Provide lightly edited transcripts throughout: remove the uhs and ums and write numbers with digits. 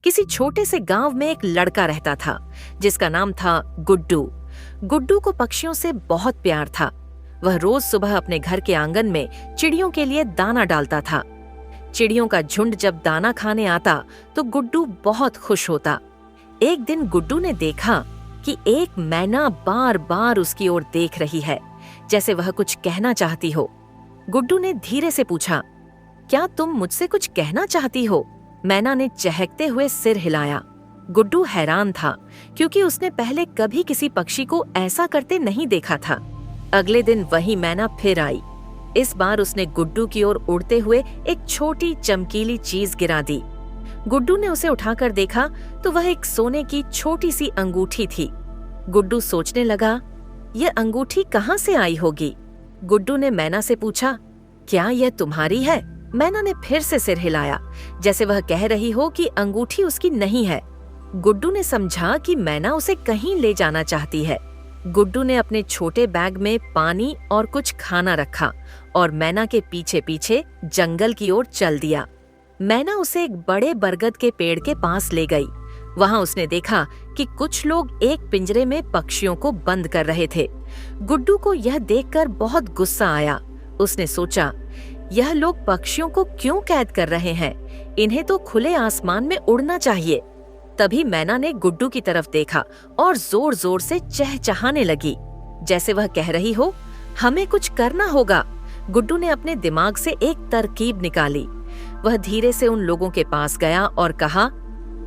किसी छोटे से गांव में एक लड़का रहता था जिसका नाम था गुड्डू। गुड्डू को पक्षियों से बहुत प्यार था। वह रोज सुबह अपने घर के आंगन में चिड़ियों के लिए दाना डालता था। चिड़ियों का झुंड जब दाना खाने आता तो गुड्डू बहुत खुश होता। एक दिन गुड्डू ने देखा कि एक मैना बार बार उसकी ओर देख रही है, जैसे वह कुछ कहना चाहती हो। गुड्डू ने धीरे से पूछा, क्या तुम मुझसे कुछ कहना चाहती हो? मैना ने चहकते हुए सिर हिलाया। गुड्डू हैरान था क्योंकि उसने पहले कभी किसी पक्षी को ऐसा करते नहीं देखा था। अगले दिन वही मैना फिर आई। इस बार उसने गुड्डू की ओर उड़ते हुए एक छोटी चमकीली चीज गिरा दी। गुड्डू ने उसे उठाकर देखा तो वह एक सोने की छोटी सी अंगूठी थी। गुड्डू सोचने लगा, यह अंगूठी कहाँ से आई होगी? गुड्डू ने मैना से पूछा, क्या यह तुम्हारी है? मैना ने फिर से सिर हिलाया, जैसे वह कह रही हो कि अंगूठी उसकी नहीं है। गुड्डू ने समझा कि मैना उसे कहीं ले जाना चाहती है। गुड्डू ने अपने छोटे बैग में पानी और कुछ खाना रखा और मैना के पीछे पीछे जंगल की ओर चल दिया। मैना उसे एक बड़े बरगद के पेड़ के पास ले गई। वहां उसने देखा कि कुछ लोग एक पिंजरे में पक्षियों को बंद कर रहे थे। गुड्डू को यह देखकर बहुत गुस्सा आया। उसने सोचा, यह लोग पक्षियों को क्यों कैद कर रहे हैं? इन्हें तो खुले आसमान में उड़ना चाहिए। तभी मैना ने गुड्डू की तरफ देखा और जोर जोर से चहचहाने लगी, जैसे वह कह रही हो, हमें कुछ करना होगा। गुड्डू ने अपने दिमाग से एक तरकीब निकाली। वह धीरे से उन लोगों के पास गया और कहा,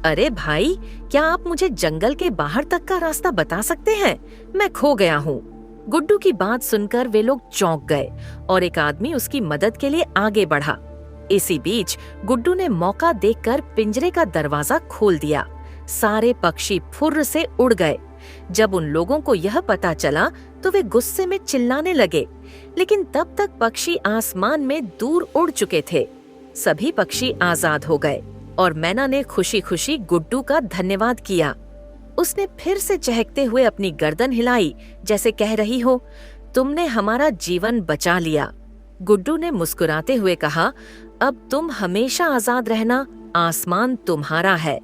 अरे भाई, क्या आप मुझे जंगल के बाहर तक का रास्ता बता सकते हैं? मैं खो गया हूँ। गुड्डू की बात सुनकर वे लोग चौंक गए और एक आदमी उसकी मदद के लिए आगे बढ़ा। इसी बीच गुड्डू ने मौका देखकर पिंजरे का दरवाजा खोल दिया। सारे पक्षी फुर्र से उड़ गए। जब उन लोगों को यह पता चला तो वे गुस्से में चिल्लाने लगे, लेकिन तब तक पक्षी आसमान में दूर उड़ चुके थे। सभी पक्षी आजाद हो गए और मैना ने खुशी खुशी गुड्डू का धन्यवाद किया। उसने फिर से चहकते हुए अपनी गर्दन हिलाई, जैसे कह रही हो, तुमने हमारा जीवन बचा लिया। गुड्डू ने मुस्कुराते हुए कहा, अब तुम हमेशा आजाद रहना, आसमान तुम्हारा है।